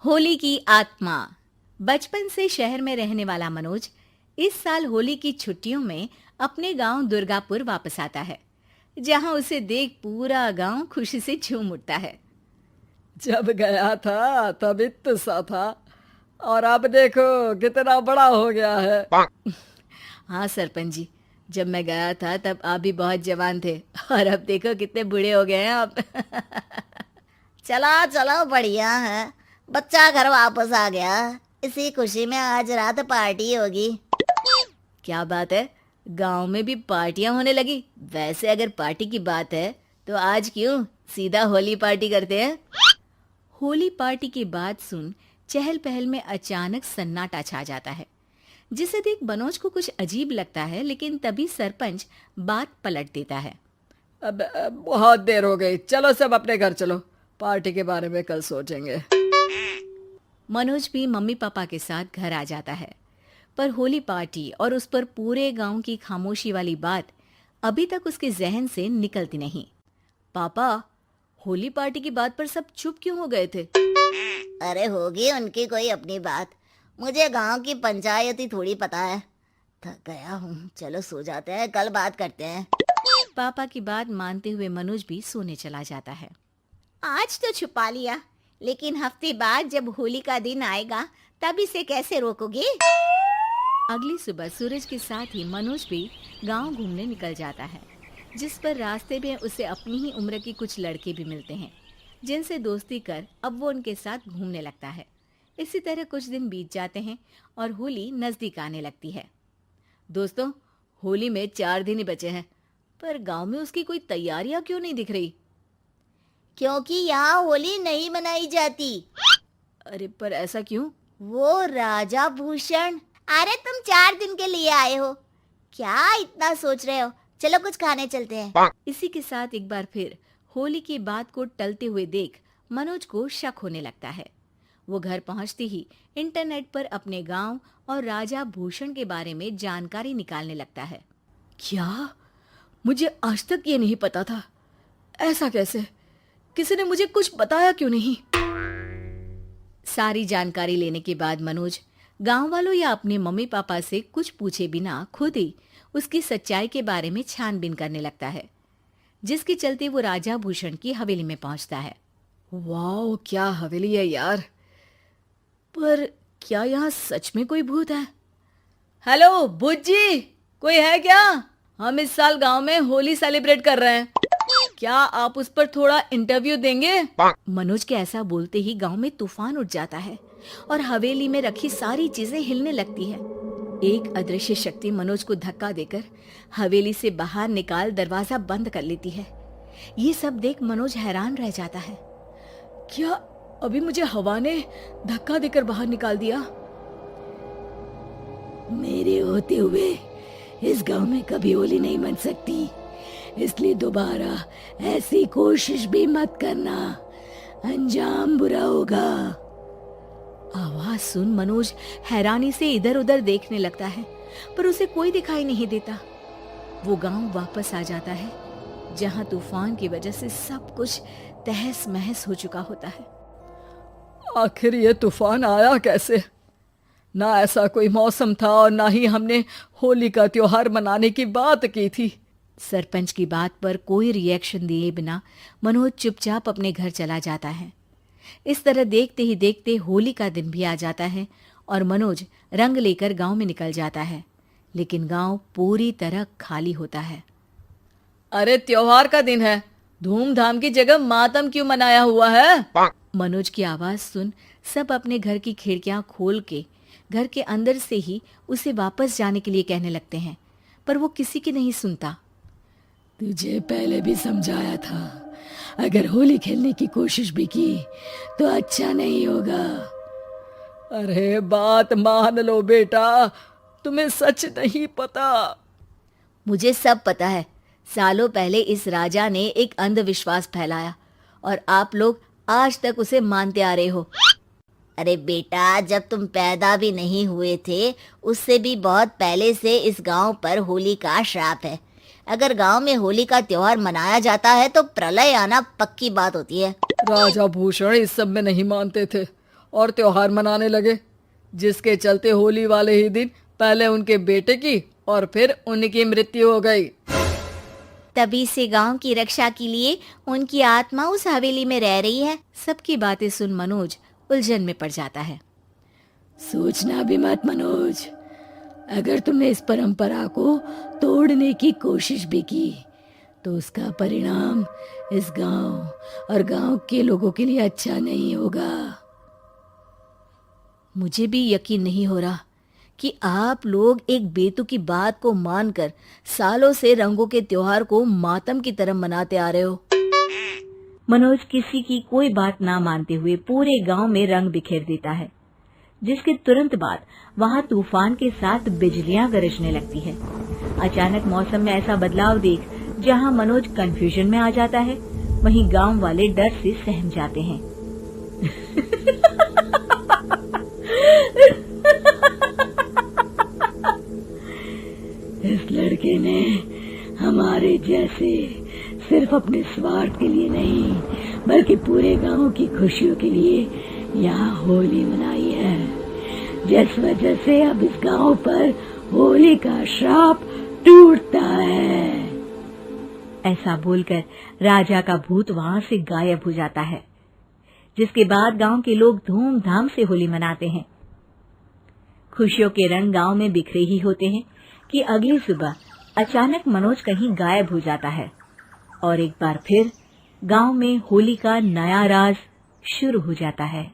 होली की आत्मा। बचपन से शहर में रहने वाला मनोज इस साल होली की छुट्टियों में अपने गांव दुर्गापुर वापस आता है, जहां उसे देख पूरा गांव खुशी से झूम उठता है। जब गया था तब इतना सा था और अब देखो कितना बड़ा हो गया है। हाँ सरपंच जी, जब मैं गया था तब आप भी बहुत जवान थे और अब देखो कितने बूढ़े हो गए हैं आप। चलो चलो बढ़िया है। बच्चा घर वापस आ गया। इसी खुशी में आज रात पार्टी होगी। क्या बात है, गांव में भी पार्टियां होने लगी। वैसे अगर पार्टी की बात है तो आज क्यों सीधा होली पार्टी करते हैं। होली पार्टी की बात सुन चहल पहल में अचानक सन्नाटा छा जाता है, जिसे देख मनोज को कुछ अजीब लगता है, लेकिन तभी सरपंच बात पलट देता है। अब बहुत देर हो गई, चलो सब अपने घर चलो, पार्टी के बारे में कल सोचेंगे। मनोज भी मम्मी पापा के साथ घर आ जाता है, पर होली पार्टी और उस पर पूरे गांव की खामोशी वाली बात अभी तक उसके जहन से निकलती नहीं। पापा, होली पार्टी की बात पर सब चुप क्यों हो गए थे? अरे होगी उनकी कोई अपनी बात। मुझे गांव की पंचायती थोड़ी पता है। थक गया हूँ, चलो सो जाते हैं, कल बात करते हैं। पापा की बात मानते हुए मनोज भी सोने चला जाता है। आज तो छुपा लिया, लेकिन हफ्ते बाद जब होली का दिन आएगा तब इसे कैसे रोकोगे? अगली सुबह सूरज के साथ ही मनोज भी गांव घूमने निकल जाता है, जिस पर रास्ते में उसे अपनी ही उम्र के कुछ लड़के भी मिलते हैं, जिनसे दोस्ती कर अब वो उनके साथ घूमने लगता है। इसी तरह कुछ दिन बीत जाते हैं और होली नजदीक आने लगती है। दोस्तों, होली में 4 दिन ही बचे हैं, पर गांव में उसकी कोई तैयारियां क्यों नहीं दिख रही? क्योंकि यहाँ होली नहीं मनाई जाती। अरे पर ऐसा क्यों? वो राजा भूषण। अरे तुम 4 दिन के लिए आए हो, क्या इतना सोच रहे हो? चलो कुछ खाने चलते हैं। इसी के साथ एक बार फिर होली की बात को टलते हुए देख मनोज को शक होने लगता है। वो घर पहुंचते ही इंटरनेट पर अपने गांव और राजा भूषण के बारे में जानकारी निकालने लगता है। क्या? मुझे आज तक ये नहीं पता था। ऐसा कैसे? किसी ने मुझे कुछ बताया क्यों नहीं? सारी जानकारी लेने के बाद मनोज गांव वालों या अपने मम्मी पापा से कुछ पूछे बिना खुद ही उसकी सच्चाई के बारे में छानबीन करने लगता है, जिसके चलते वो राजा भूषण की हवेली में पहुंचता है। वाह, क्या हवेली है यार। पर क्या यहाँ सच में कोई भूत है? हेलो भूत जी, कोई है क्या? हम इस साल गांव में होली सेलिब्रेट कर रहे हैं, क्या आप उस पर थोड़ा इंटरव्यू देंगे? मनोज के ऐसा बोलते ही गांव में तूफान उठ जाता है और हवेली में रखी सारी चीजें हिलने लगती है। एक अदृश्य शक्ति मनोज को धक्का देकर हवेली से बाहर निकाल दरवाजा बंद कर लेती है। ये सब देख मनोज हैरान रह जाता है। क्या अभी मुझे हवा ने धक्का देकर बाहर निकाल दिया? मेरे होते हुए इस गांव में कभी होली नहीं मन सकती, इसलिए दोबारा ऐसी कोशिश भी मत करना, अंजाम बुरा होगा। आवाज सुन मनोज हैरानी से इधर उधर देखने लगता है, पर उसे कोई दिखाई नहीं देता। वो गांव वापस आ जाता है, जहां तूफान की वजह से सब कुछ तहस महस हो चुका होता है। आखिर ये तूफान आया कैसे? ना ऐसा कोई मौसम था और ना ही हमने होली का त्योहार मनाने की बात की थी। सरपंच की बात पर कोई रिएक्शन दिए बिना मनोज चुपचाप अपने घर चला जाता है। इस तरह देखते ही देखते होली का दिन भी आ जाता है और मनोज रंग लेकर गांव में निकल जाता है, लेकिन गांव पूरी तरह खाली होता है। अरे त्योहार का दिन है, धूमधाम की जगह मातम क्यों मनाया हुआ है? मनोज की आवाज सुन सब अपने घर की खिड़कियां खोल के घर के अंदर से ही उसे वापस जाने के लिए कहने लगते हैं, पर वो किसी की नहीं सुनता। तुझे पहले भी समझाया था, अगर होली खेलने की कोशिश भी की तो अच्छा नहीं होगा। अरे बात मान लो बेटा, तुम्हें सच नहीं पता। मुझे सब पता है। सालों पहले इस राजा ने एक अंधविश्वास फैलाया और आप लोग आज तक उसे मानते आ रहे हो। अरे बेटा, जब तुम पैदा भी नहीं हुए थे उससे भी बहुत पहले से इस गांव पर होली का श्राप है। अगर गांव में होली का त्योहार मनाया जाता है तो प्रलय आना पक्की बात होती है। राजा भूषण इस सब में नहीं मानते थे और त्योहार मनाने लगे, जिसके चलते होली वाले ही दिन पहले उनके बेटे की और फिर उनकी मृत्यु हो गई। तभी से गांव की रक्षा के लिए उनकी आत्मा उस हवेली में रह रही है। सबकी बातें सुन मनोज उलझन में पड़ जाता है। सोचना भी मत मनोज, अगर तुमने इस परंपरा को तोड़ने की कोशिश भी की तो उसका परिणाम इस गांव और गांव के लोगों के लिए अच्छा नहीं होगा। मुझे भी यकीन नहीं हो रहा कि आप लोग एक बेतुकी बात को मानकर सालों से रंगों के त्योहार को मातम की तरह मनाते आ रहे हो। मनोज किसी की कोई बात ना मानते हुए पूरे गांव में रंग बिखेर देता है, जिसके तुरंत बाद वहां तूफान के साथ बिजलियां गरजने लगती है। अचानक मौसम में ऐसा बदलाव देख जहां मनोज कंफ्यूजन में आ जाता है, वहीं गांव वाले डर से सहम जाते हैं। इस लड़के ने हमारे जैसे सिर्फ अपने स्वार्थ के लिए नहीं बल्कि पूरे गांव की खुशियों के लिए यहाँ होली मनाई है, जिस वजह से अब इस गांव पर होली का श्राप टूटता है। ऐसा बोलकर राजा का भूत वहां से गायब हो जाता है, जिसके बाद गांव के लोग धूमधाम से होली मनाते हैं। खुशियों के रंग गांव में बिखरे ही होते हैं कि अगली सुबह अचानक मनोज कहीं गायब हो जाता है और एक बार फिर गांव में होली का नया राज शुरू हो जाता है।